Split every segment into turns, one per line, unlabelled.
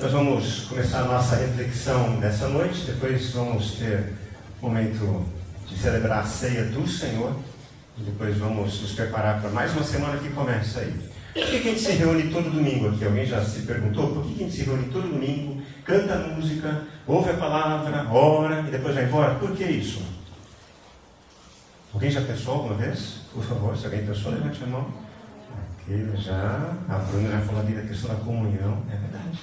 Nós vamos começar a nossa reflexão dessa noite, depois vamos ter um momento de celebrar a ceia do Senhor, e depois vamos nos preparar para mais uma semana que começa aí. Por que a gente se reúne todo domingo aqui? Alguém já se perguntou? Por que a gente se reúne todo domingo, canta música, ouve a palavra, ora e depois vai embora? Por que isso? Alguém já pensou alguma vez? Por favor, se alguém pensou, levante a mão. Aqui já, a Bruna já falou ali da questão da comunhão, é verdade.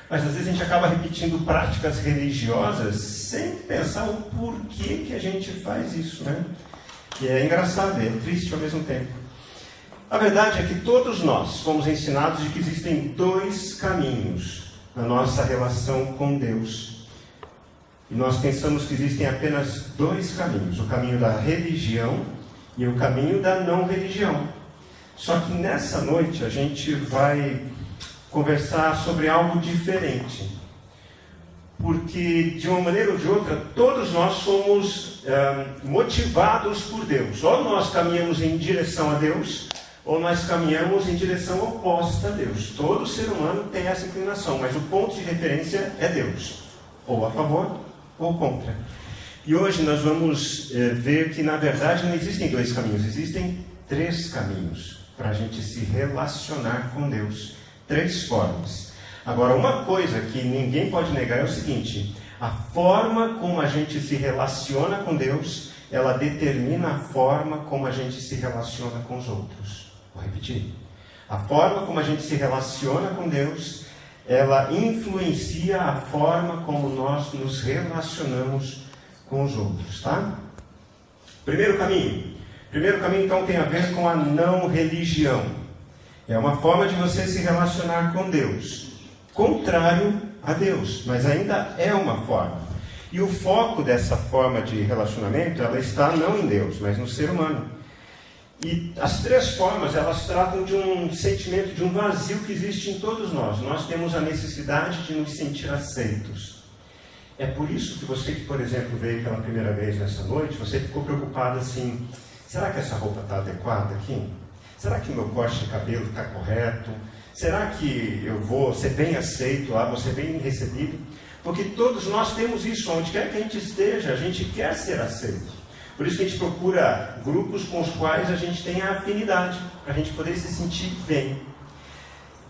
Mas às vezes a gente acaba repetindo práticas religiosas sem pensar o porquê que a gente faz isso, né? E é engraçado, é triste ao mesmo tempo. A verdade é que todos nós fomos ensinados de que existem dois caminhos na nossa relação com Deus. E nós pensamos que existem apenas dois caminhos, o caminho da religião e o caminho da não religião. Só que nessa noite a gente vai conversar sobre algo diferente. Porque, de uma maneira ou de outra, todos nós somos motivados por Deus. Ou nós caminhamos em direção a Deus, ou nós caminhamos em direção oposta a Deus. Todo ser humano tem essa inclinação, mas o ponto de referência é Deus. Ou a favor, ou contra. E hoje nós vamos ver que, na verdade, não existem dois caminhos, existem três caminhos para a gente se relacionar com Deus. Três formas. Agora, uma coisa que ninguém pode negar é o seguinte: a forma como a gente se relaciona com Deus, ela determina a forma como a gente se relaciona com os outros. Vou repetir. A forma como a gente se relaciona com Deus, ela influencia a forma como nós nos relacionamos com os outros, tá? Primeiro caminho, então, tem a ver com a não religião. É uma forma de você se relacionar com Deus, contrário a Deus, mas ainda é uma forma. E o foco dessa forma de relacionamento, ela está não em Deus, mas no ser humano. E as três formas, elas tratam de um sentimento, de um vazio que existe em todos nós. Nós temos a necessidade de nos sentir aceitos. É por isso que você, que, por exemplo, veio pela primeira vez nessa noite, você ficou preocupado assim: será que essa roupa está adequada aqui? Será que o meu corte de cabelo está correto? Será que eu vou ser bem aceito lá, vou ser bem recebido? Porque todos nós temos isso, onde quer que a gente esteja, a gente quer ser aceito. Por isso que a gente procura grupos com os quais a gente tem a afinidade, para a gente poder se sentir bem.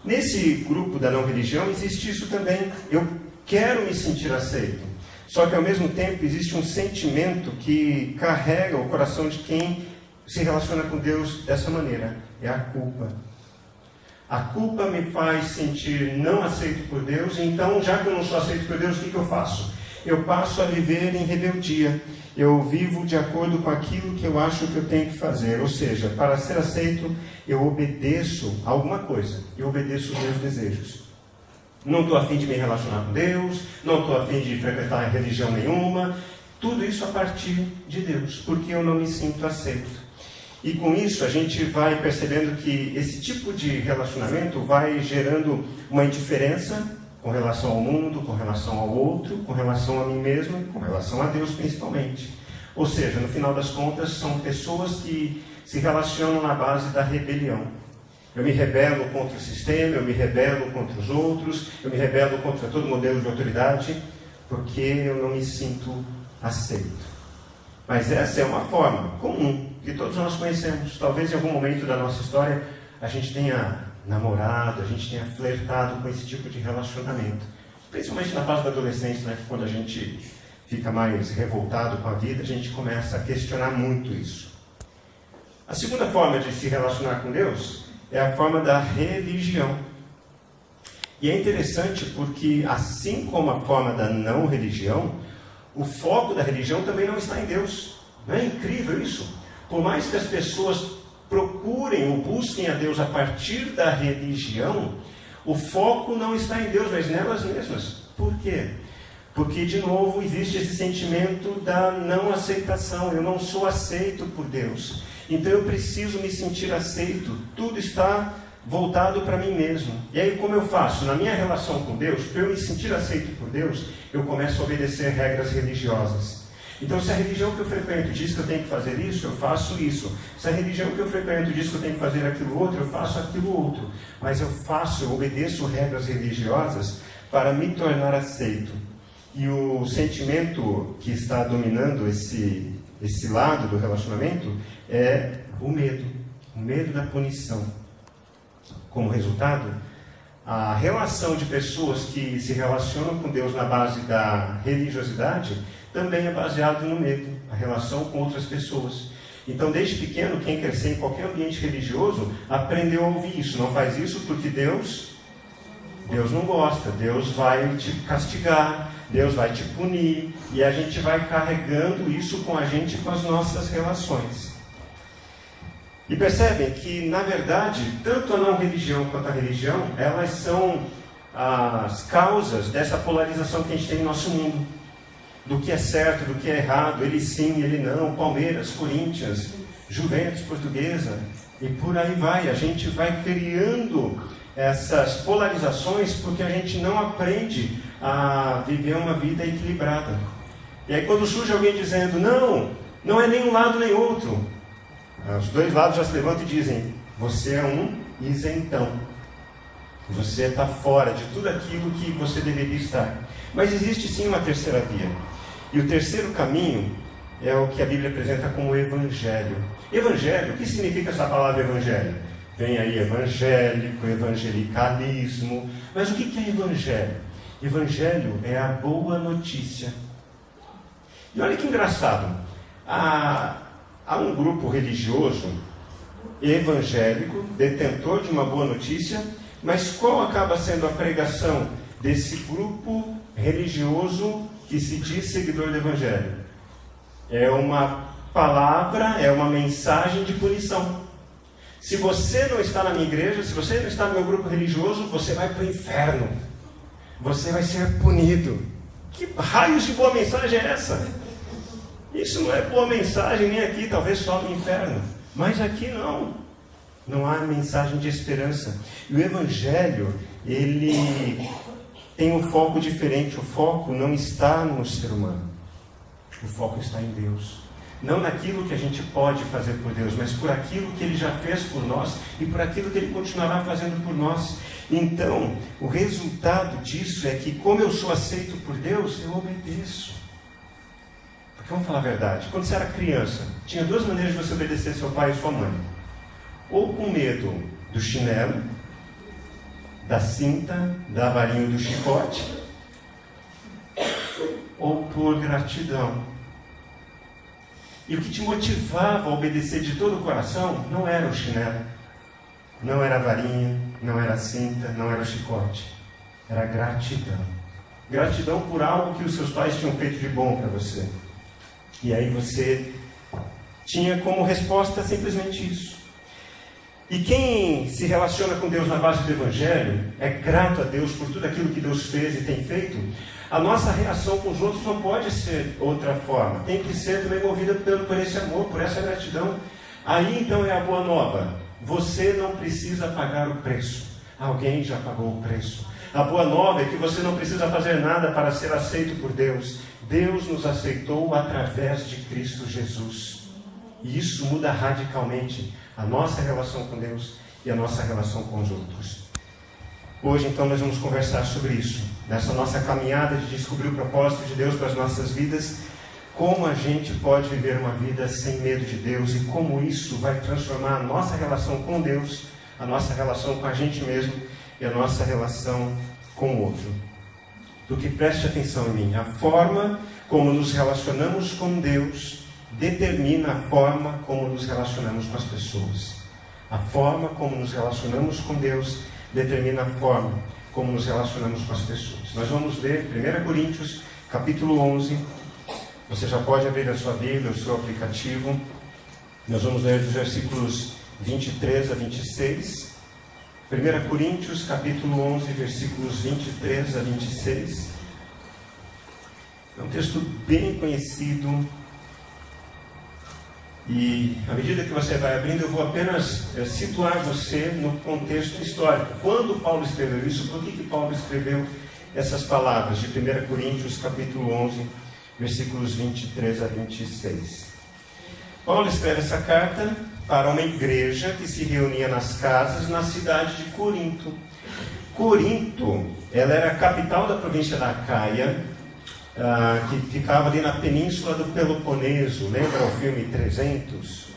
Nesse grupo da não religião existe isso também. Eu quero me sentir aceito. Só que ao mesmo tempo existe um sentimento que carrega o coração de quem se relaciona com Deus dessa maneira. É a culpa. A culpa me faz sentir não aceito por Deus. Então, já que eu não sou aceito por Deus, o que eu faço? Eu passo a viver em rebeldia. Eu vivo de acordo com aquilo que eu acho que eu tenho que fazer. Ou seja, para ser aceito, eu obedeço a alguma coisa. Eu obedeço os meus desejos. Não estou a fim de me relacionar com Deus. Não estou a fim de frequentar religião nenhuma. Tudo isso a partir de Deus. Porque eu não me sinto aceito. E com isso a gente vai percebendo que esse tipo de relacionamento vai gerando uma indiferença com relação ao mundo, com relação ao outro, com relação a mim mesmo, com relação a Deus principalmente. Ou seja, no final das contas, são pessoas que se relacionam na base da rebelião. Eu me rebelo contra o sistema, eu me rebelo contra os outros, eu me rebelo contra todo modelo de autoridade, porque eu não me sinto aceito. Mas essa é uma forma comum, que todos nós conhecemos. Talvez em algum momento da nossa história a gente tenha namorado, a gente tenha flertado com esse tipo de relacionamento. Principalmente na fase da adolescência, né? Quando a gente fica mais revoltado com a vida, a gente começa a questionar muito isso. A segunda forma de se relacionar com Deus é a forma da religião. E é interessante porque, assim como a forma da não religião, o foco da religião também não está em Deus. Não é incrível isso? Por mais que as pessoas procurem ou busquem a Deus a partir da religião, o foco não está em Deus, mas nelas mesmas. Por quê? Porque, de novo, existe esse sentimento da não aceitação. Eu não sou aceito por Deus. Então eu preciso me sentir aceito. Tudo está voltado para mim mesmo. E aí, como eu faço? Na minha relação com Deus, para eu me sentir aceito por Deus, eu começo a obedecer regras religiosas. Então, se a religião que eu frequento diz que eu tenho que fazer isso, eu faço isso. Se a religião que eu frequento diz que eu tenho que fazer aquilo outro, eu faço aquilo outro. Mas eu obedeço regras religiosas para me tornar aceito. E o sentimento que está dominando esse lado do relacionamento é o medo da punição. Como resultado, a relação de pessoas que se relacionam com Deus na base da religiosidade também é baseada no medo, a relação com outras pessoas. Então, desde pequeno, quem crescer em qualquer ambiente religioso aprendeu a ouvir isso. Não faz isso porque Deus não gosta, Deus vai te castigar, Deus vai te punir, e a gente vai carregando isso com a gente e com as nossas relações. E percebem que, na verdade, tanto a não religião quanto a religião, elas são as causas dessa polarização que a gente tem no nosso mundo. Do que é certo, do que é errado, ele sim, ele não, Palmeiras, Corinthians, Juventus, Portuguesa, e por aí vai. A gente vai criando essas polarizações porque a gente não aprende a viver uma vida equilibrada. E aí quando surge alguém dizendo, não é nem um lado nem outro, os dois lados já se levantam e dizem, você é um isentão. Você está fora de tudo aquilo que você deveria estar. Mas existe sim uma terceira via. E o terceiro caminho é o que a Bíblia apresenta como evangelho. Evangelho, o que significa essa palavra evangelho? Vem aí evangélico, evangelicalismo. Mas o que é evangelho? Evangelho é a boa notícia. E olha que engraçado. Há um grupo religioso evangélico, detentor de uma boa notícia, mas qual acaba sendo a pregação desse grupo religioso que se diz seguidor do Evangelho? É uma palavra, é uma mensagem de punição. Se você não está na minha igreja, se você não está no meu grupo religioso, você vai para o inferno. Você vai ser punido. Que raios de boa mensagem é essa? Isso não é boa mensagem nem aqui, talvez só no inferno. Mas aqui não. Não há mensagem de esperança. E o Evangelho, ele tem um foco diferente. O foco não está no ser humano. O foco está em Deus. Não naquilo que a gente pode fazer por Deus, mas por aquilo que Ele já fez por nós e por aquilo que Ele continuará fazendo por nós. Então, o resultado disso é que, como eu sou aceito por Deus, eu obedeço. Porque vamos falar a verdade, quando você era criança, tinha duas maneiras de você obedecer seu pai e sua mãe. Ou com medo do chinelo, da cinta, da varinha do chicote, ou por gratidão. E o que te motivava a obedecer de todo o coração não era o chinelo, não era a varinha, não era a cinta, não era o chicote. Era a gratidão. Gratidão por algo que os seus pais tinham feito de bom para você. E aí você tinha como resposta simplesmente isso. E quem se relaciona com Deus na base do Evangelho é grato a Deus por tudo aquilo que Deus fez e tem feito. A nossa reação com os outros não pode ser outra forma. Tem que ser também movida por esse amor, por essa gratidão. Aí então é a boa nova. Você não precisa pagar o preço. Alguém já pagou o preço. A boa nova é que você não precisa fazer nada para ser aceito por Deus. Deus nos aceitou através de Cristo Jesus. E isso muda radicalmente a nossa relação com Deus e a nossa relação com os outros. Hoje, então, nós vamos conversar sobre isso. Nessa nossa caminhada de descobrir o propósito de Deus para as nossas vidas, como a gente pode viver uma vida sem medo de Deus e como isso vai transformar a nossa relação com Deus, a nossa relação com a gente mesmo e a nossa relação com o outro. Do que preste atenção em mim, a forma como nos relacionamos com Deus determina a forma como nos relacionamos com as pessoas. A forma como nos relacionamos com Deus determina a forma como nos relacionamos com as pessoas. Nós vamos ler 1 Coríntios, capítulo 11. Você já pode abrir a sua Bíblia, o seu aplicativo. Nós vamos ler dos versículos 23 a 26. 1 Coríntios, capítulo 11, versículos 23 a 26. É um texto bem conhecido. E à medida que você vai abrindo, eu vou apenas situar você no contexto histórico. Quando Paulo escreveu isso? Por que Paulo escreveu essas palavras de 1 Coríntios, capítulo 11, versículos 23 a 26? Paulo escreve essa carta para uma igreja que se reunia nas casas na cidade de Corinto. Corinto ela era a capital da província da Acaia, que ficava ali na península do Peloponeso. Lembra o filme 300?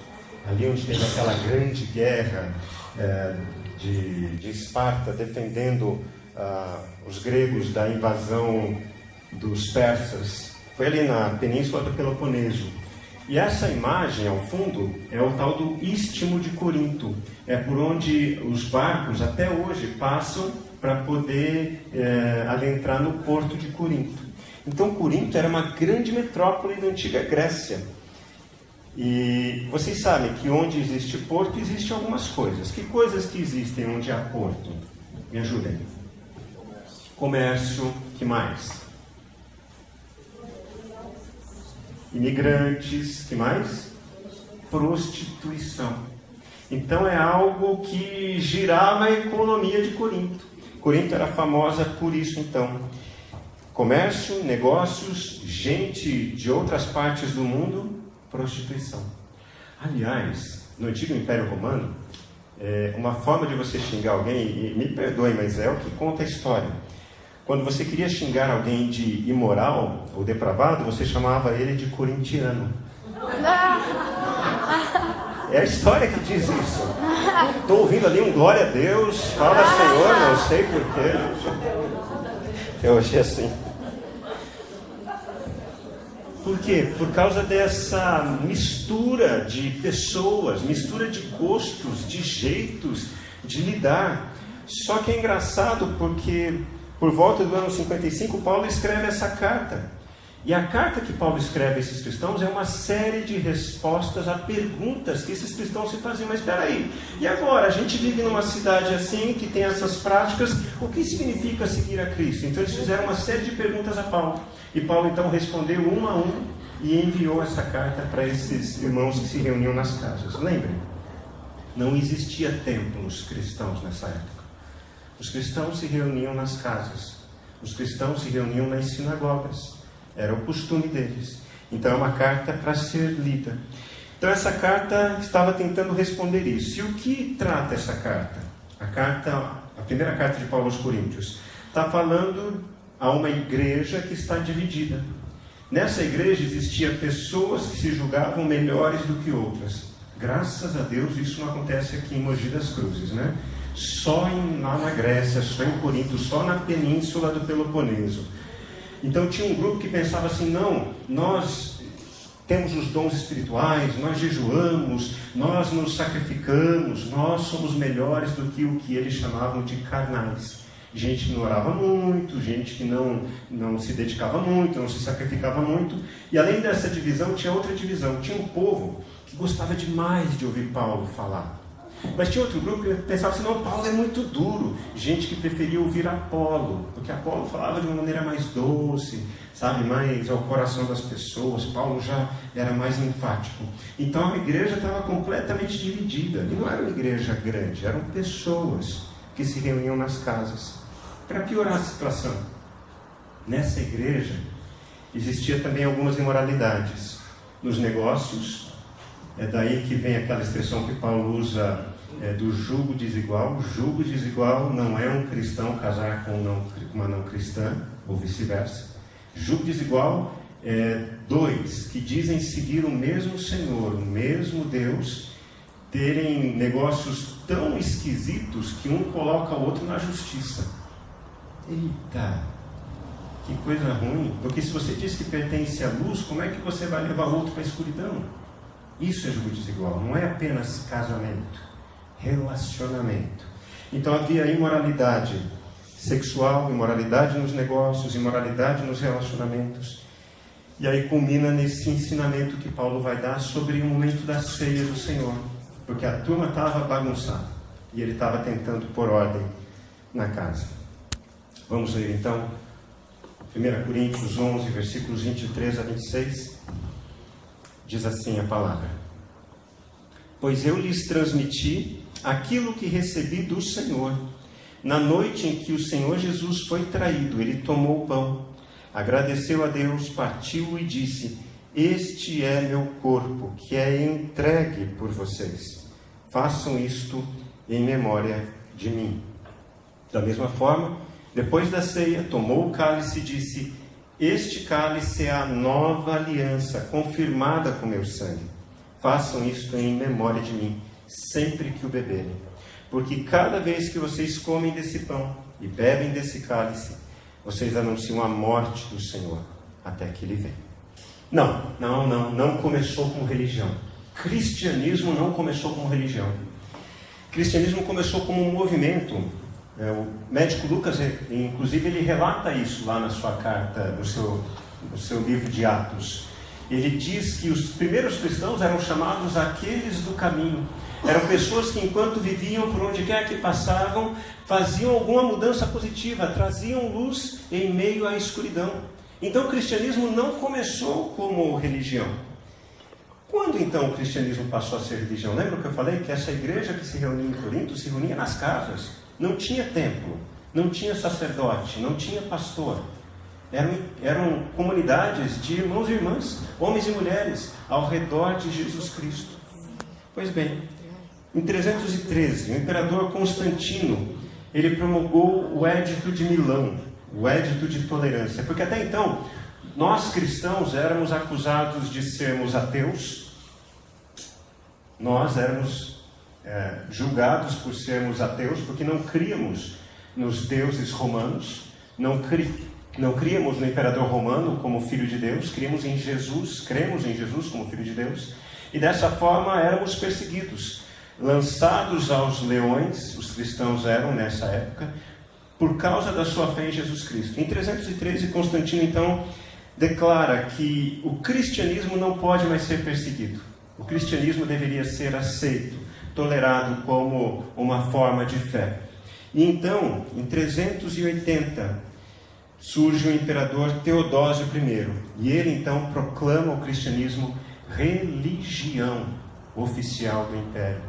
Ali onde teve aquela grande guerra de Esparta, defendendo os gregos da invasão dos persas. Foi ali na península do Peloponeso. E essa imagem, ao fundo, é o tal do Istmo de Corinto. É por onde os barcos, até hoje, passam para poder adentrar no porto de Corinto. Então, Corinto era uma grande metrópole da antiga Grécia. E vocês sabem que onde existe porto, existem algumas coisas. Que coisas que existem onde há porto? Me ajudem. Comércio, que mais? Imigrantes, que mais? Prostituição. Então é algo que girava a economia de Corinto. Corinto era famosa por isso, então. Comércio, negócios, gente de outras partes do mundo, prostituição. Aliás, no antigo Império Romano, uma forma de você xingar alguém, e me perdoe, mas é o que conta a história. Quando você queria xingar alguém de imoral ou depravado, você chamava ele de corintiano. É a história que diz isso. Estou ouvindo ali um glória a Deus, fala Senhor, não sei porquê. Eu achei assim. Por quê? Por causa dessa mistura de pessoas, mistura de gostos, de jeitos de lidar. Só que é engraçado porque por volta do ano 55, Paulo escreve essa carta. E a carta que Paulo escreve a esses cristãos é uma série de respostas a perguntas que esses cristãos se faziam. Mas espera aí, e agora? A gente vive numa cidade assim, que tem essas práticas, o que significa seguir a Cristo? Então eles fizeram uma série de perguntas a Paulo. E Paulo então respondeu um a um e enviou essa carta para esses irmãos que se reuniam nas casas. Lembrem, não existia templos cristãos nessa época. Os cristãos se reuniam nas casas. Os cristãos se reuniam nas sinagogas. Era o costume deles. Então é uma carta para ser lida. Então essa carta estava tentando responder isso. E o que trata essa carta? A primeira carta de Paulo aos Coríntios está falando a uma igreja que está dividida. Nessa igreja existiam pessoas que se julgavam melhores do que outras. Graças a Deus isso não acontece aqui em Mogi das Cruzes, né? Só lá na Grécia, só em Corinto, só na península do Peloponeso. Então tinha um grupo que pensava assim, não, nós temos os dons espirituais, nós jejuamos, nós nos sacrificamos, nós somos melhores do que o que eles chamavam de carnais. Gente que não orava muito, gente que não se dedicava muito, não se sacrificava muito. E além dessa divisão, tinha outra divisão. Tinha um povo que gostava demais de ouvir Paulo falar. Mas tinha outro grupo que pensava assim, não, Paulo é muito duro. Gente que preferia ouvir Apolo, porque Apolo falava de uma maneira mais doce, sabe, mais ao coração das pessoas. Paulo já era mais enfático. Então a igreja estava completamente dividida. E não era uma igreja grande, eram pessoas que se reuniam nas casas. Para piorar a situação, nessa igreja existia também algumas imoralidades nos negócios. É daí que vem aquela expressão que Paulo usa do jugo desigual. O jugo desigual não é um cristão casar com uma não cristã, ou vice-versa. Jugo desigual é dois que dizem seguir o mesmo Senhor, o mesmo Deus, terem negócios tão esquisitos que um coloca o outro na justiça. Eita! Que coisa ruim, porque se você diz que pertence à luz, como é que você vai levar o outro para a escuridão? Isso é jugo desigual, não é apenas casamento, relacionamento. Então havia imoralidade sexual, imoralidade nos negócios, imoralidade nos relacionamentos. E aí culmina nesse ensinamento que Paulo vai dar sobre o momento da ceia do Senhor, porque a turma estava bagunçada e ele estava tentando pôr ordem na casa. Vamos ler então 1 Coríntios 11, versículos 23 a 26. Diz assim a palavra: pois eu lhes transmiti aquilo que recebi do Senhor. Na noite em que o Senhor Jesus foi traído, ele tomou o pão, agradeceu a Deus, partiu e disse: este é meu corpo, que é entregue por vocês. Façam isto em memória de mim. Da mesma forma, Depois da ceia, tomou o cálice e disse: este cálice é a nova aliança, confirmada com meu sangue. Façam isto em memória de mim, sempre que o beberem. Porque cada vez que vocês comem desse pão e bebem desse cálice, vocês anunciam a morte do Senhor, até que Ele venha. Não começou com religião. Cristianismo não começou como religião. Cristianismo começou como um movimento. O médico Lucas, inclusive, ele relata isso lá na sua carta, no seu livro de Atos. Ele diz que os primeiros cristãos eram chamados aqueles do caminho. Eram pessoas que, enquanto viviam por onde quer que passavam, faziam alguma mudança positiva, traziam luz em meio à escuridão. Então o cristianismo não começou como religião. Quando então o cristianismo passou a ser religião? Lembra que eu falei que essa igreja que se reunia em Corinto se reunia nas casas? Não tinha templo, não tinha sacerdote, não tinha pastor. Eram comunidades de irmãos e irmãs, homens e mulheres, ao redor de Jesus Cristo. Pois bem, em 313, o imperador Constantino, ele promulgou o Édito de Milão, o Édito de Tolerância, porque até então, nós cristãos éramos acusados de sermos ateus, nós éramos julgados por sermos ateus, porque não críamos nos deuses romanos, não críamos no imperador romano como filho de Deus, cremos em Jesus como filho de Deus, e dessa forma éramos perseguidos, lançados aos leões, os cristãos eram nessa época, por causa da sua fé em Jesus Cristo. Em 313, Constantino então declara que o cristianismo não pode mais ser perseguido. O cristianismo deveria ser aceito, tolerado como uma forma de fé. E então, em 380, surge o imperador Teodósio I. E ele então proclama o cristianismo religião oficial do império.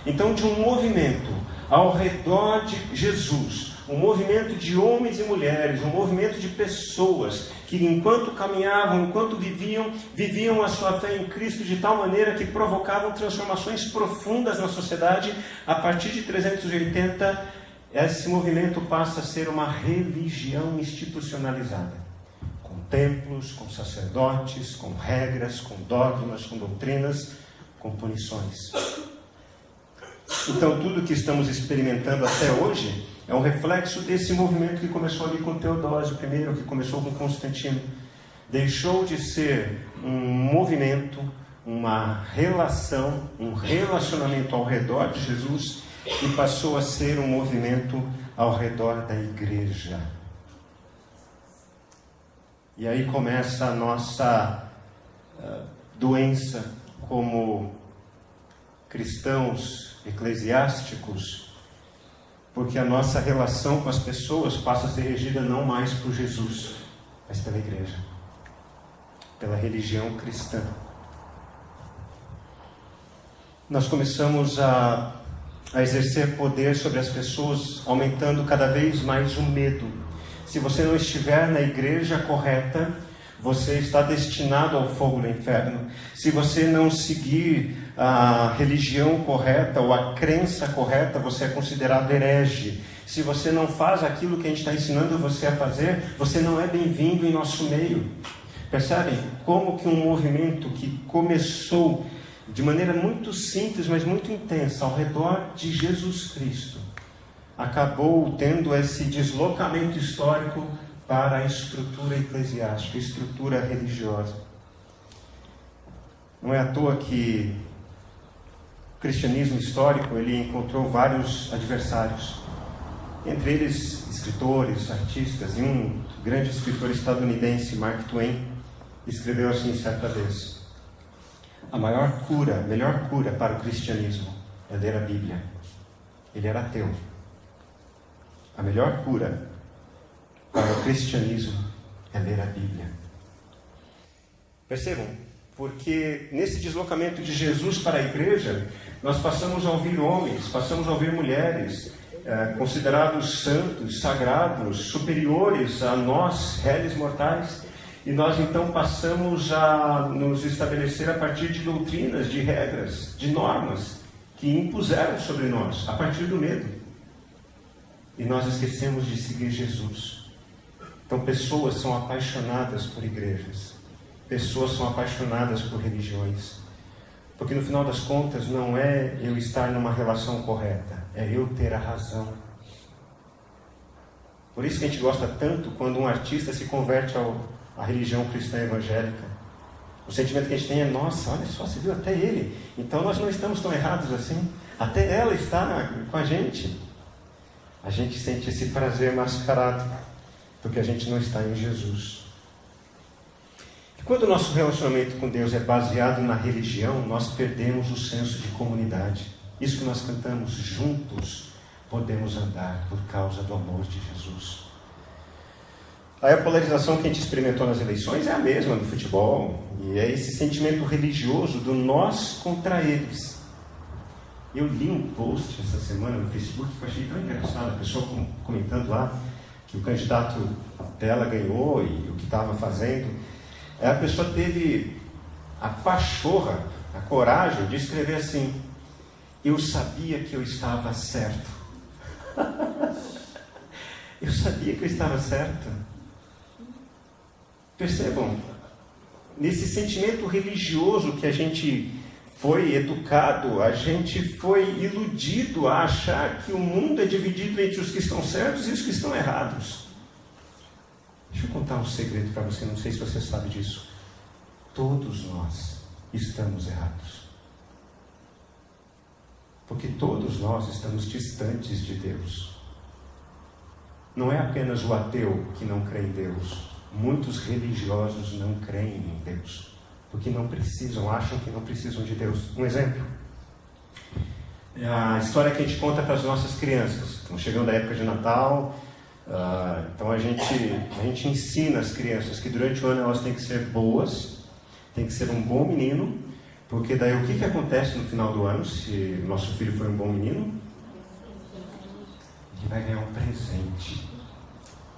Então, de um movimento ao redor de Jesus, um movimento de homens e mulheres, um movimento de pessoas que, enquanto caminhavam, enquanto viviam a sua fé em Cristo de tal maneira que provocavam transformações profundas na sociedade. A partir de 380, esse movimento passa a ser uma religião institucionalizada, com templos, com sacerdotes, com regras, com dogmas, com doutrinas, com punições. Então, tudo que estamos experimentando até hoje é um reflexo desse movimento que começou ali com Teodósio I, que começou com Constantino. Deixou de ser um movimento, uma relação, um relacionamento ao redor de Jesus e passou a ser um movimento ao redor da igreja. E aí começa a nossa doença como cristãos eclesiásticos, porque a nossa relação com as pessoas passa a ser regida não mais por Jesus, mas pela igreja, pela religião cristã. Nós começamos a exercer poder sobre as pessoas, aumentando cada vez mais o medo. Se você não estiver na igreja correta, você está destinado ao fogo do inferno. Se você não seguir a religião correta ou a crença correta, você é considerado herege. Se você não faz aquilo que a gente está ensinando você a fazer, você não é bem-vindo em nosso meio. Percebem como que um movimento que começou de maneira muito simples, mas muito intensa, ao redor de Jesus Cristo, acabou tendo esse deslocamento histórico para a estrutura eclesiástica, a estrutura religiosa. Não é à toa que o cristianismo histórico ele encontrou vários adversários, entre eles escritores, artistas, e um grande escritor estadunidense, Mark Twain, escreveu assim certa vez: a melhor cura para o cristianismo é ler a Bíblia. Ele era ateu. A melhor cura para o cristianismo é ler a Bíblia. Percebam? Porque nesse deslocamento de Jesus para a igreja, nós passamos a ouvir homens, passamos a ouvir mulheres, considerados santos, sagrados, superiores a nós, réis mortais, e nós então passamos a nos estabelecer a partir de doutrinas, de regras, de normas que impuseram sobre nós, a partir do medo. e nós esquecemos de seguir Jesus. Então pessoas são apaixonadas por igrejas, pessoas são apaixonadas por religiões, porque no final das contas não é eu estar numa relação correta, é eu ter a razão. Por isso que a gente gosta tanto quando um artista se converte à religião cristã evangélica. O sentimento que a gente tem é, nossa, olha só, você viu até ele, então nós não estamos tão errados assim, até ela está com a gente. A gente sente esse prazer mascarado, porque a gente não está em Jesus. E quando o nosso relacionamento com Deus é baseado na religião, nós perdemos o senso de comunidade. Isso que nós cantamos, juntos podemos andar por causa do amor de Jesus. Aí a polarização que a gente experimentou nas eleições é a mesma no futebol, e é esse sentimento religioso do nós contra eles. Eu li um post essa semana no Facebook que eu achei tão engraçado, a pessoa comentando lá que o candidato dela ganhou e o que estava fazendo. A pessoa teve a pachorra, a coragem de escrever assim: eu sabia que eu estava certo. Eu sabia que eu estava certo. Percebam, nesse sentimento religioso que a gente foi educado, a gente foi iludido a achar que o mundo é dividido entre os que estão certos e os que estão errados. Deixa eu contar um segredo para você, não sei se você sabe disso. Todos nós estamos errados. Porque todos nós estamos distantes de Deus. Não é apenas o ateu que não crê em Deus. Muitos religiosos não creem em Deus. Porque não precisam, acham que não precisam de Deus. Um exemplo. A história que a gente conta para as nossas crianças. Estão chegando a época de Natal. Então a gente ensina as crianças que durante o ano elas têm que ser boas, tem que ser um bom menino, porque daí o que acontece no final do ano, se o nosso filho for um bom menino? Ele vai ganhar um presente.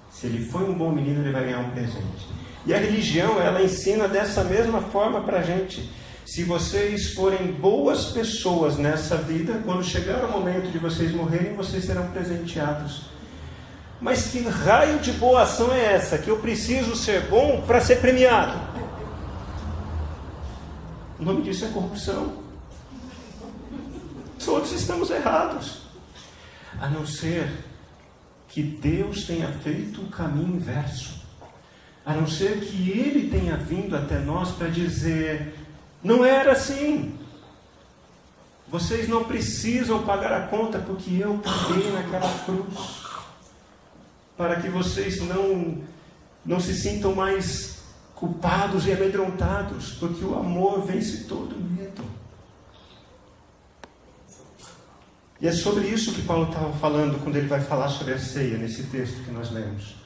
Se ele for um bom menino, ele vai ganhar um presente. E a religião, ela ensina dessa mesma forma para a gente. Se vocês forem boas pessoas nessa vida, quando chegar o momento de vocês morrerem, vocês serão presenteados. Mas que raio de boa ação é essa? Que eu preciso ser bom para ser premiado? O nome disso é corrupção. Todos estamos errados. A não ser que Deus tenha feito o caminho inverso. A não ser que Ele tenha vindo até nós para dizer: não era assim. Vocês não precisam pagar a conta, porque eu paguei naquela cruz. Para que vocês não se sintam mais culpados e amedrontados, porque o amor vence todo medo. E é sobre isso que Paulo estava falando quando ele vai falar sobre a ceia, nesse texto que nós lemos.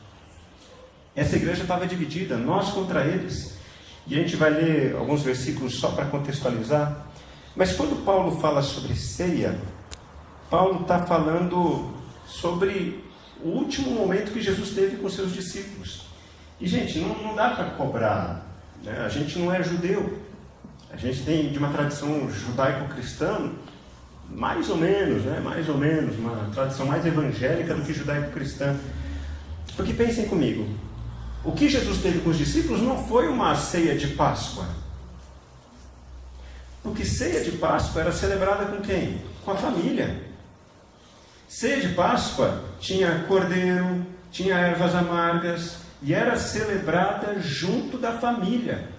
Essa igreja estava dividida, nós contra eles. E a gente vai ler alguns versículos só para contextualizar. Mas quando Paulo fala sobre ceia, Paulo está falando sobre o último momento que Jesus teve com seus discípulos. E, gente, não dá para cobrar, né? A gente não é judeu. A gente tem de uma tradição judaico-cristã, mais ou menos, uma tradição mais evangélica do que judaico-cristã. Porque pensem comigo, o que Jesus teve com os discípulos não foi uma ceia de Páscoa. Porque ceia de Páscoa era celebrada com quem? Com a família. Ceia de Páscoa tinha cordeiro, tinha ervas amargas e era celebrada junto da família.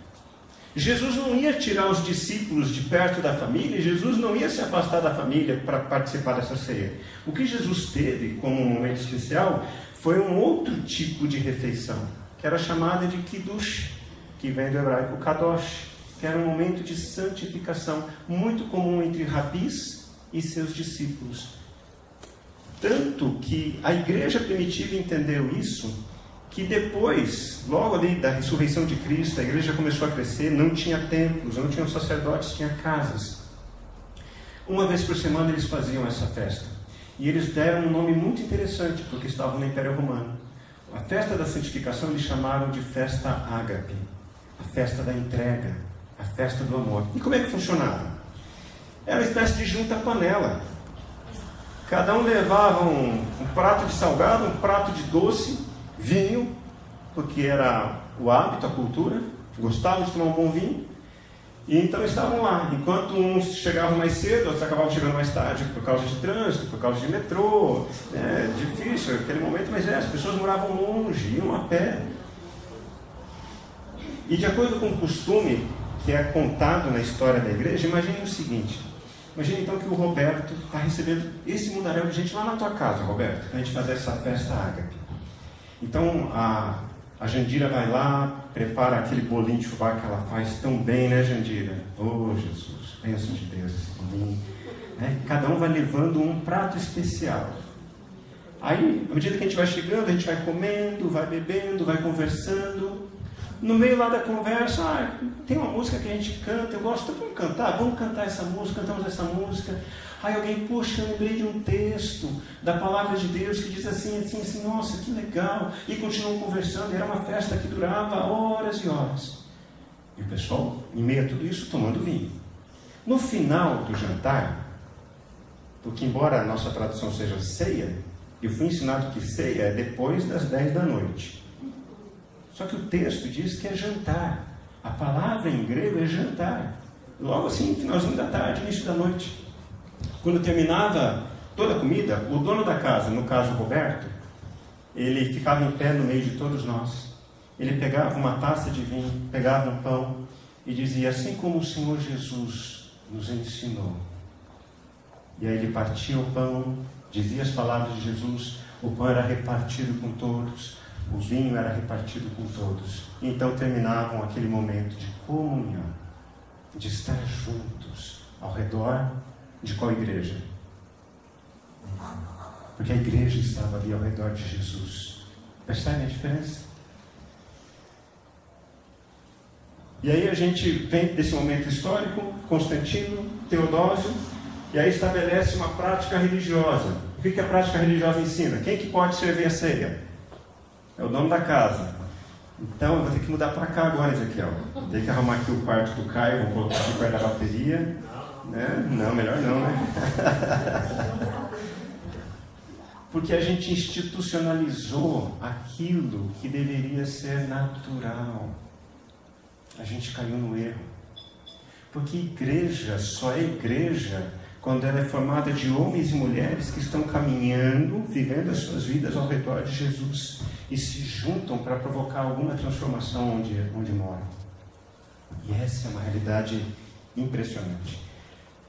Jesus não ia tirar os discípulos de perto da família, Jesus não ia se afastar da família para participar dessa ceia. O que Jesus teve como um momento especial foi um outro tipo de refeição, que era chamada de Kiddush, que vem do hebraico Kadosh, que era um momento de santificação, muito comum entre rabis e seus discípulos. Tanto que a igreja primitiva entendeu isso, que depois, logo ali da ressurreição de Cristo, a igreja começou a crescer, não tinha templos, não tinham sacerdotes, tinha casas. Uma vez por semana eles faziam essa festa. E eles deram um nome muito interessante, porque estavam no Império Romano. A festa da santificação eles chamaram de festa ágape, a festa da entrega, a festa do amor. E como é que funcionava? Era uma espécie de junta-panela. Cada um levava um prato de salgado, um prato de doce, vinho, porque era o hábito, a cultura, gostavam de tomar um bom vinho. E então estavam lá, enquanto uns chegavam mais cedo, outros acabavam chegando mais tarde, por causa de trânsito, por causa de metrô, difícil aquele momento, mas as pessoas moravam longe, iam a pé. E de acordo com o costume que é contado na história da igreja, imagine o seguinte, imagine então que o Roberto está recebendo esse mundaréu de gente lá na tua casa, Roberto, para a gente fazer essa festa ágape. Então a Jandira vai lá, prepara aquele bolinho de fubá que ela faz tão bem, né, Jandira? Oh, Jesus, bênção de Deus, esse bolinho. Cada um vai levando um prato especial. Aí, à medida que a gente vai chegando, a gente vai comendo, vai bebendo, vai conversando. No meio lá da conversa, tem uma música que a gente canta, eu gosto, vamos cantar essa música, cantamos essa música. Aí alguém, poxa, eu lembrei de um texto da palavra de Deus que diz assim, nossa, que legal. E continuam conversando, era uma festa que durava horas e horas. E o pessoal, em meio a tudo isso, tomando vinho. No final do jantar, porque embora a nossa tradução seja ceia, eu fui ensinado que ceia é depois das 10 da noite. Só que o texto diz que é jantar. A palavra em grego é jantar. Logo assim, finalzinho da tarde, início da noite. Quando terminava toda a comida, o dono da casa, no caso Roberto, ele ficava em pé no meio de todos nós. Ele pegava uma taça de vinho, pegava um pão e dizia, assim como o Senhor Jesus nos ensinou. E aí ele partia o pão, dizia as palavras de Jesus, o pão era repartido com todos, o vinho era repartido com todos. E então terminavam aquele momento de comunhão, de estar juntos ao redor de qual igreja? Porque a igreja estava ali ao redor de Jesus. Percebe a diferença? E aí a gente vem desse momento histórico, Constantino, Teodósio, e aí estabelece uma prática religiosa. O que a prática religiosa ensina? Quem que pode servir a ceia? É o dono da casa. Então eu vou ter que mudar para cá agora, Ezequiel. Vou ter que arrumar aqui o quarto do Caio, vou colocar aqui perto da bateria. Não, melhor não, né? Porque a gente institucionalizou aquilo que deveria ser natural. A gente caiu no erro. Porque igreja só é igreja quando ela é formada de homens e mulheres que estão caminhando, vivendo as suas vidas ao redor de Jesus e se juntam para provocar alguma transformação onde moram. E essa é uma realidade impressionante.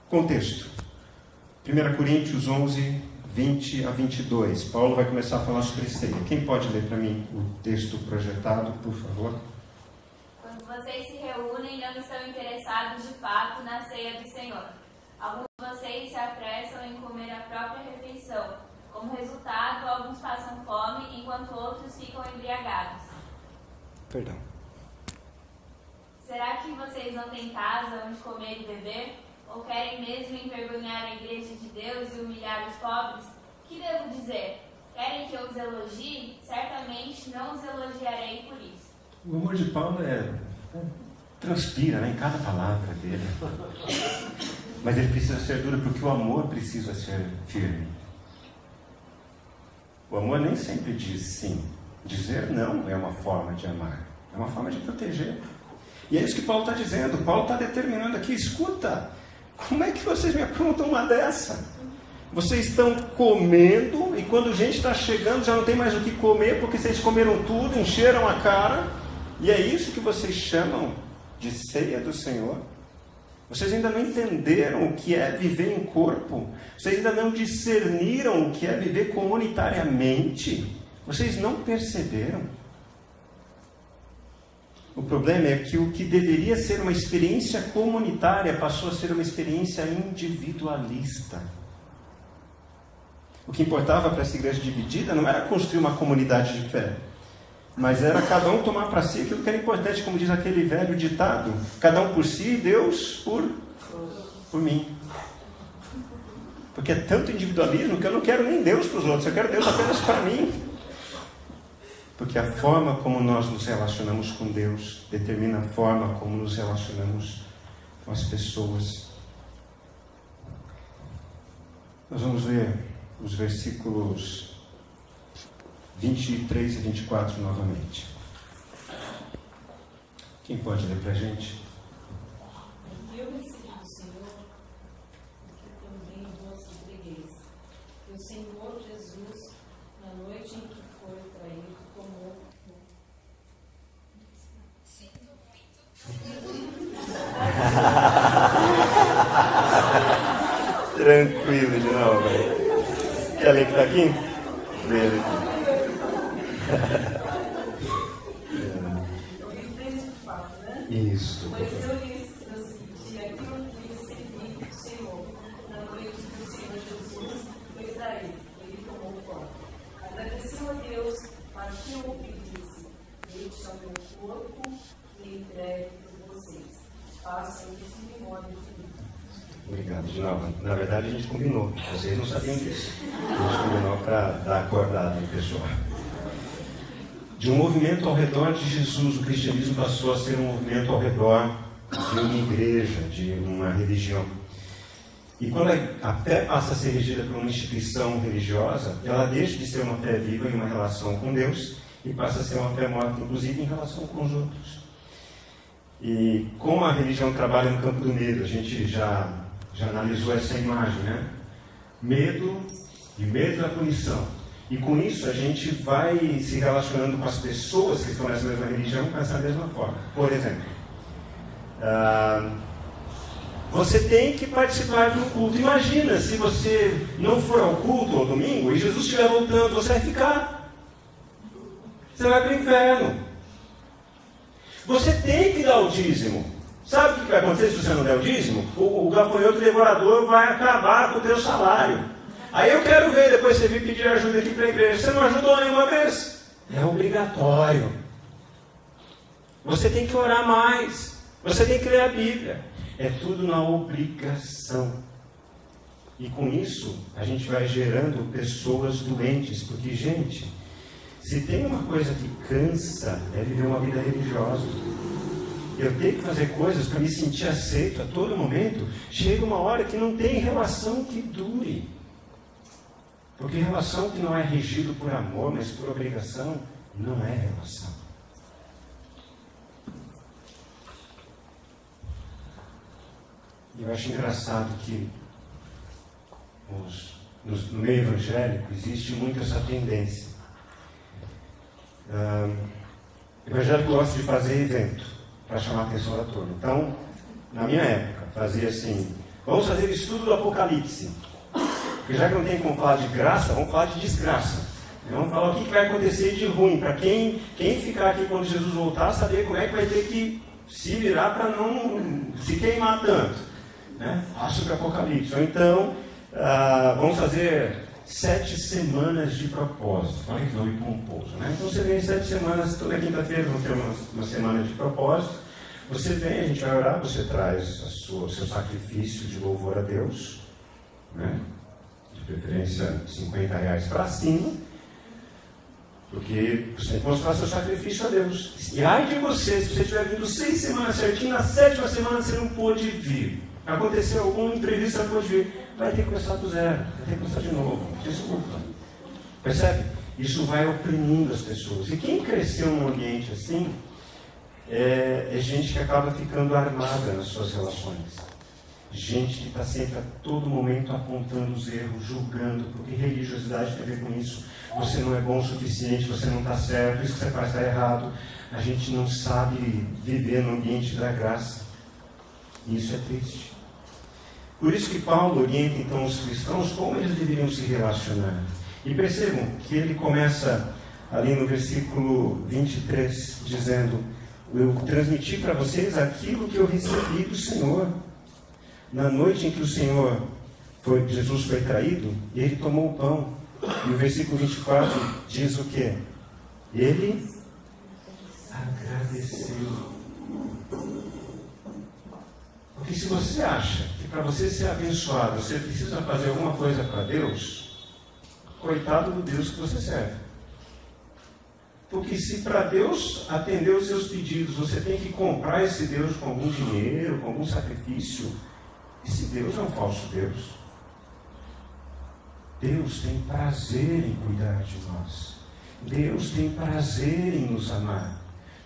Contexto. 1 Coríntios 11, 20 a 22. Paulo vai começar a falar sobre ceia. Quem pode ler para mim o texto projetado, por favor?
Quando vocês se reúnem, não estão interessados de fato na ceia do Senhor. Alguns de vocês se apressam em comer a própria refeição. Como resultado, alguns passam fome, enquanto outros ficam embriagados.
Perdão.
Será que vocês não têm casa onde comer e beber? Ou querem mesmo envergonhar a igreja de Deus e humilhar os pobres? Que devo dizer? Querem que eu os elogie? Certamente não os elogiarei por isso.
O amor de Paulo transpira, né, em cada palavra dele. Mas ele precisa ser duro porque o amor precisa ser firme. O amor nem sempre diz sim. Dizer não é uma forma de amar. É uma forma de proteger. E é isso que Paulo está dizendo. Paulo está determinando aqui, escuta, como é que vocês me aprontam uma dessa? Vocês estão comendo e quando a gente está chegando já não tem mais o que comer porque vocês comeram tudo, encheram a cara. E é isso que vocês chamam de ceia do Senhor? Vocês ainda não entenderam o que é viver em corpo? Vocês ainda não discerniram o que é viver comunitariamente? Vocês não perceberam? O problema é que o que deveria ser uma experiência comunitária passou a ser uma experiência individualista. O que importava para essa igreja dividida não era construir uma comunidade de fé, mas era cada um tomar para si aquilo que era importante, como diz aquele velho ditado: cada um por si, Deus por mim. Porque é tanto individualismo que eu não quero nem Deus para os outros, eu quero Deus apenas para mim. Porque a forma como nós nos relacionamos com Deus determina a forma como nos relacionamos com as pessoas. Nós vamos ver os versículos 23 e 24 novamente. Quem pode ler para a gente?
Eu recebi do Senhor o que também vos entregueis. Que o Senhor Jesus, na noite em que foi traído, tomou
Tranquilo de novo. Quer ler que está aqui? Lê ele aqui. Isso.
Pois eu lhes transmiti aquilo que recebi do Senhor. Na noite que o Senhor Jesus foi traído, ele tomou o pão. Agradeceu a Deus, partiu e disse: este é o meu corpo que entregue por vocês. Façam isso em memória de mim.
Obrigado, de novo. Na verdade, a gente combinou. Vocês não sabiam disso. A gente combinou para dar acordado no pessoal. De um movimento ao redor de Jesus, o cristianismo passou a ser um movimento ao redor de uma igreja, de uma religião. E quando a fé passa a ser regida por uma instituição religiosa, ela deixa de ser uma fé viva em uma relação com Deus e passa a ser uma fé morta, inclusive, em relação com os outros. E como a religião trabalha no campo do medo, a gente já analisou essa imagem, né? Medo da punição. E com isso a gente vai se relacionando com as pessoas que estão nessa mesma religião com essa mesma forma. Por exemplo, você tem que participar do culto. Imagina se você não for ao culto ao domingo e Jesus estiver voltando, você vai ficar. Você vai para o inferno. Você tem que dar o dízimo. Sabe o que vai acontecer se você não der o dízimo? O gafanhoto devorador vai acabar com o teu salário. Aí eu quero ver, depois você vir pedir ajuda aqui para a igreja. Você não ajudou nenhuma vez. É obrigatório. Você tem que orar mais. Você tem que ler a Bíblia. É tudo na obrigação. E com isso, a gente vai gerando pessoas doentes. Porque, gente, se tem uma coisa que cansa, é viver uma vida religiosa. Eu tenho que fazer coisas para me sentir aceito a todo momento. Chega uma hora que não tem relação que dure. Porque relação que não é regido por amor, mas por obrigação, não é relação. Eu acho engraçado que no meio evangélico existe muito essa tendência. O evangélico gosta de fazer evento para chamar a atenção da turma. Então, na minha época, fazia assim: vamos fazer estudo do Apocalipse. Porque já que não tem como falar de graça, vamos falar de desgraça. Vamos falar o que vai acontecer de ruim, para quem ficar aqui quando Jesus voltar, saber como é que vai ter que se virar para não se queimar tanto. Né? Fala sobre o Apocalipse. Ou então, vamos fazer 7 semanas de propósito. Olha que nome pomposo. Né? Então você vem 7 semanas, toda quinta-feira vamos ter uma semana de propósito. Você vem, a gente vai orar, você traz o seu sacrifício de louvor a Deus. Né? De preferência R$50 para cima, porque você tem que mostrar seu sacrifício a Deus. E ai de você, se você tiver vindo 6 semanas certinho, na 7ª semana você não pôde vir. Aconteceu algum imprevisto, você não pôde vir. Vai ter que começar do zero, vai ter que começar de novo. Desculpa. Percebe? Isso vai oprimindo as pessoas. E quem cresceu num ambiente assim, é gente que acaba ficando armada nas suas relações. Gente que está sempre a todo momento apontando os erros, julgando, porque religiosidade tem a ver com isso. Você não é bom o suficiente, você não está certo, isso que você faz está errado. A gente não sabe viver no ambiente da graça. E isso é triste. Por isso que Paulo orienta então os cristãos como eles deveriam se relacionar. E percebam que ele começa ali no versículo 23, dizendo: eu transmiti para vocês aquilo que eu recebi do Senhor. Na noite em que Jesus foi traído, ele tomou o pão. E o versículo 24 diz o quê? Ele agradeceu. Porque se você acha que para você ser abençoado, você precisa fazer alguma coisa para Deus, coitado do Deus que você serve. Porque se para Deus atender os seus pedidos, você tem que comprar esse Deus com algum dinheiro, com algum sacrifício, esse Deus é um falso Deus. Deus tem prazer em cuidar de nós. Deus tem prazer em nos amar.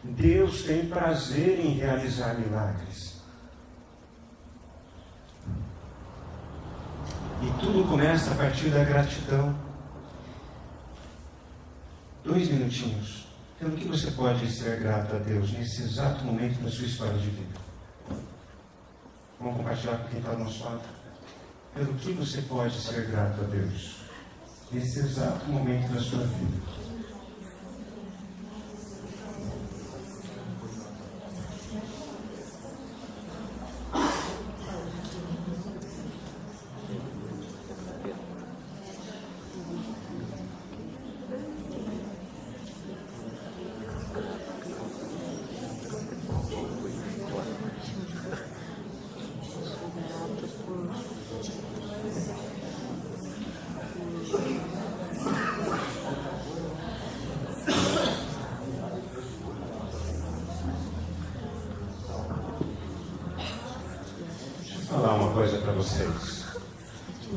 Deus tem prazer em realizar milagres. E tudo começa a partir da gratidão. 2 minutinhos. Pelo que você pode ser grato a Deus nesse exato momento da sua história de vida? Vamos compartilhar com quem está ao nosso lado. Pelo que você pode ser grato a Deus nesse exato momento da sua vida? Vocês.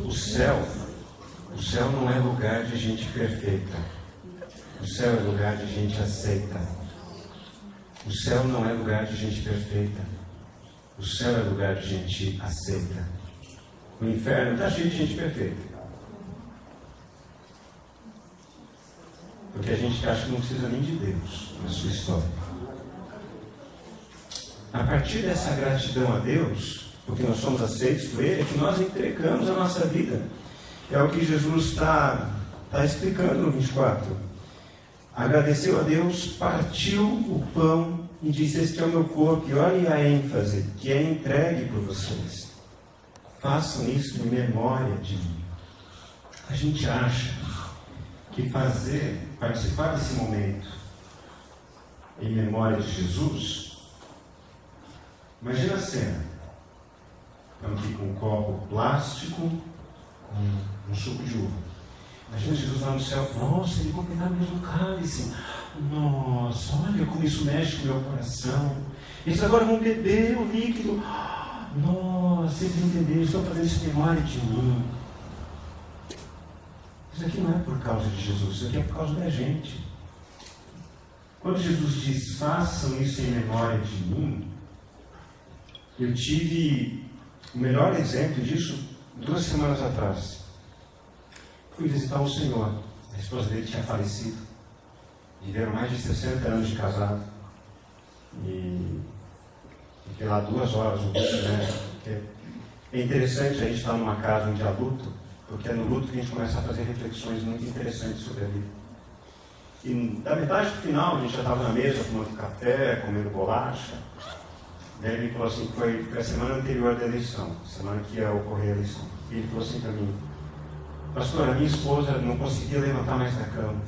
O céu não é lugar de gente perfeita. O céu é lugar de gente aceita. O céu não é lugar de gente perfeita. O céu é lugar de gente aceita. O inferno está cheio de gente perfeita. Porque a gente acha que não precisa nem de Deus na sua história. A partir dessa gratidão a Deus, porque nós somos aceitos por Ele, é que nós entregamos a nossa vida. É o que Jesus está explicando no 24. Agradeceu a Deus, partiu o pão e disse: este é o meu corpo. E olha a ênfase, que é entregue por vocês. Façam isso em memória de mim. A gente acha que participar desse momento em memória de Jesus, imagina a cena. Estamos aqui com um copo plástico, com um suco de uva. Imagina Jesus lá no céu. Nossa, ele vai pegar o mesmo cálice. Nossa, olha como isso mexe com o meu coração. Eles agora vão beber o líquido. Nossa, eles entenderam, estão fazendo isso em memória de mim. Isso aqui não é por causa de Jesus, isso aqui é por causa da gente. Quando Jesus diz: façam isso em memória de mim, eu tive o melhor exemplo disso 2 semanas atrás. Fui visitar o Senhor. A esposa dele tinha falecido. Viveram mais de 60 anos de casado. E fiquei lá 2 horas no curso, né? É interessante a gente estar numa casa onde há luto, porque é no luto que a gente começa a fazer reflexões muito interessantes sobre a vida. E da metade para o final, a gente já estava na mesa tomando café, comendo bolacha. Daí ele falou assim, foi a semana anterior da eleição, semana que ia ocorrer a eleição. E ele falou assim para mim: pastor, a minha esposa não conseguia levantar mais da cama.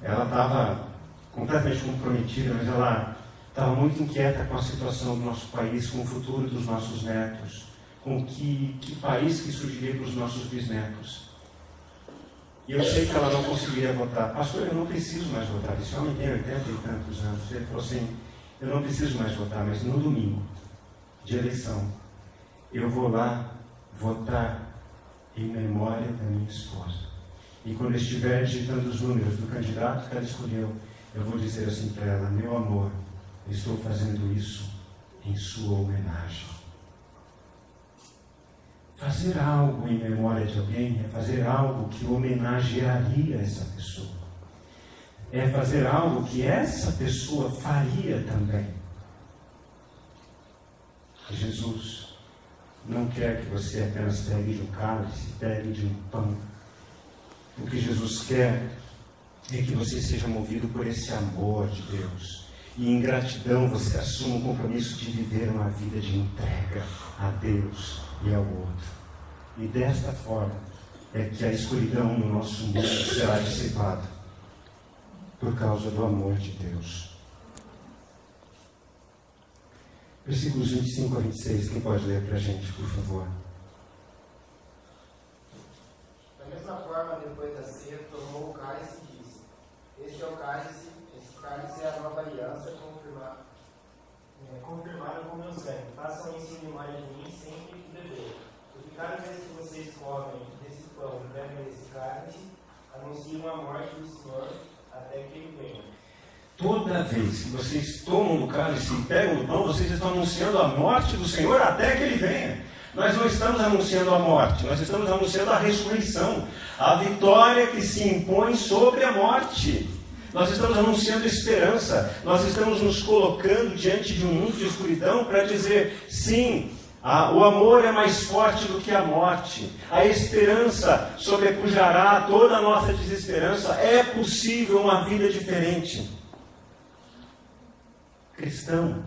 Ela estava completamente comprometida, mas ela estava muito inquieta com a situação do nosso país, com o futuro dos nossos netos, com que país que surgiria para os nossos bisnetos. E eu sei que ela não conseguiria votar. Pastor, eu não preciso mais votar. Esse homem tem 80 e tantos anos. Ele falou assim: eu não preciso mais votar, mas no domingo de eleição, eu vou lá votar em memória da minha esposa. E quando eu estiver digitando os números do candidato que ela escolheu, eu vou dizer assim para ela: meu amor, eu estou fazendo isso em sua homenagem. Fazer algo em memória de alguém é fazer algo que homenagearia essa pessoa. É fazer algo que essa pessoa faria também. Jesus não quer que você apenas pegue de um cálice, pegue de um pão. O que Jesus quer é que você seja movido por esse amor de Deus. E em gratidão você assuma o compromisso de viver uma vida de entrega a Deus e ao outro. E desta forma é que a escuridão no nosso mundo será dissipada. Por causa do amor de Deus. Versículos 25 a 26, quem pode ler para a gente, por favor?
Da mesma forma, depois da ceia, tomou o cálice e disse: este é o cálice, esse cálice é a nova aliança confirmada com meu sangue. Façam isso em memória de mim sempre que beber. Porque cada vez que vocês comem desse pão e bebem esse cálice, anunciam a morte do Senhor até que Ele venha.
Toda vez que vocês tomam do cálice e pegam do pão, vocês estão anunciando a morte do Senhor até que Ele venha. Nós não estamos anunciando a morte, nós estamos anunciando a ressurreição, a vitória que se impõe sobre a morte. Nós estamos anunciando esperança, nós estamos nos colocando diante de um mundo de escuridão para dizer, sim, o amor é mais forte do que a morte. A esperança sobrepujará toda a nossa desesperança. É possível uma vida diferente. Cristão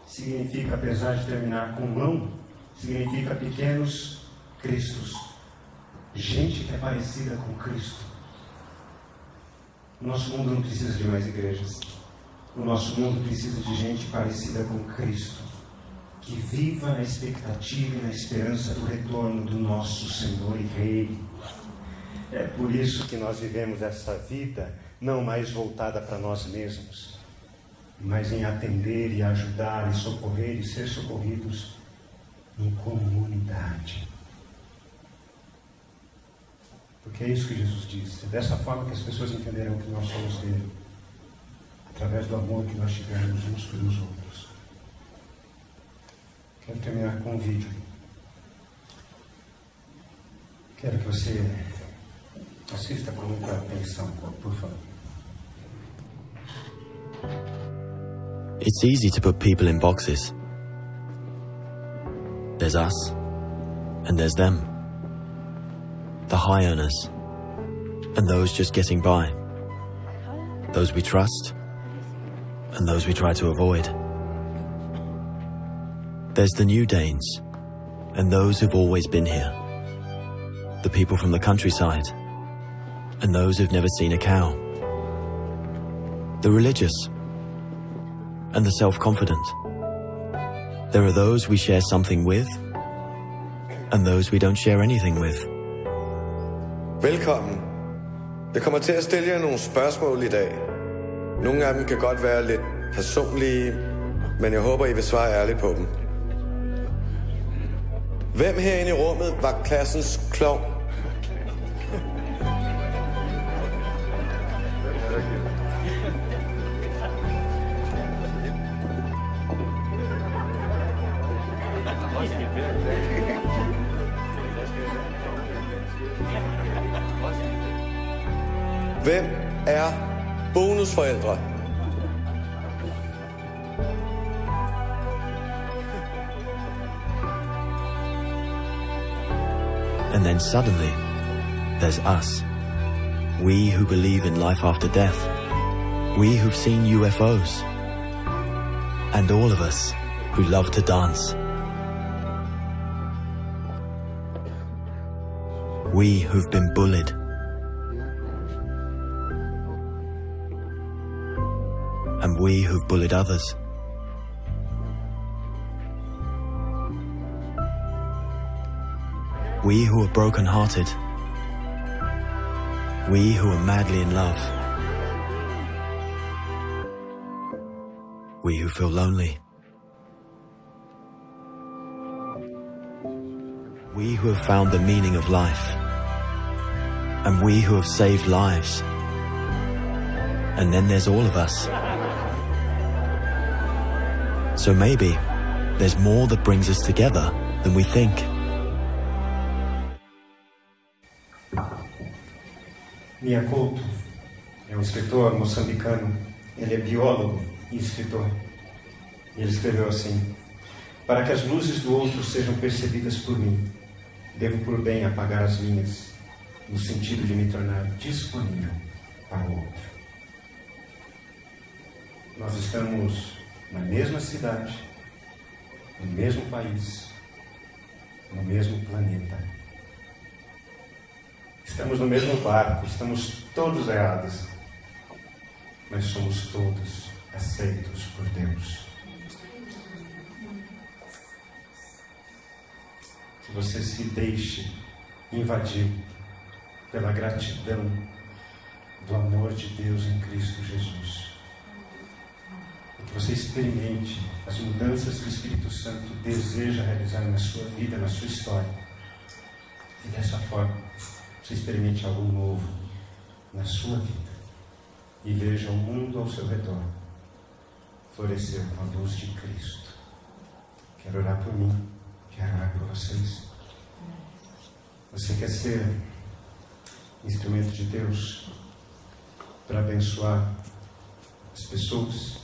significa, apesar de terminar com mão, significa pequenos cristos. Gente que é parecida com Cristo. O nosso mundo não precisa de mais igrejas. O nosso mundo precisa de gente parecida com Cristo, que viva na expectativa e na esperança do retorno do nosso Senhor e Rei. É por isso que nós vivemos essa vida não mais voltada para nós mesmos, mas em atender e ajudar e socorrer e ser socorridos em comunidade. Porque é isso que Jesus disse. É dessa forma que as pessoas entenderão que nós somos dele, através do amor que nós tivemos uns pelos outros. Quero terminar com um vídeo. Quero que você assista com muita atenção, por favor.
It's easy to put people in boxes. There's us, and there's them. The high earners, and those just getting by. Those we trust, and those we try to avoid. There's the new Danes, and those who've always been here. The people from the countryside, and those who've never seen a cow. The religious, and the self-confident. There are those we share something with, and those we don't share anything with.
Velkommen. Jeg kommer til at stille jer nogle spørgsmål i dag. Nogle af dem kan godt være lidt personlige, men jeg håber, I vil svare ærligt på dem. Hvem herinde i rummet var klassens klovn? Hvem er bonusforældre?
And then suddenly, there's us. We who believe in life after death. We who've seen UFOs. And all of us who love to dance. We who've been bullied. And we who've bullied others. We who are broken-hearted. We who are madly in love. We who feel lonely. We who have found the meaning of life. And we who have saved lives. And then there's all of us. So maybe there's more that brings us together than we think.
Mia Couto é um escritor moçambicano. Ele é biólogo e escritor. E ele escreveu assim: para que as luzes do outro sejam percebidas por mim, devo por bem apagar as minhas, no sentido de me tornar disponível para o outro. Nós estamos na mesma cidade, no mesmo país, no mesmo planeta. Estamos no mesmo barco, estamos todos errados, mas somos todos aceitos por Deus. Que você se deixe invadir pela gratidão do amor de Deus em Cristo Jesus. Que você experimente as mudanças que o Espírito Santo deseja realizar na sua vida, na sua história. E dessa forma, você experimente algo novo na sua vida e veja o mundo ao seu redor florescer com a luz de Cristo. Quero orar por mim, quero orar por vocês. Você quer ser instrumento de Deus para abençoar as pessoas?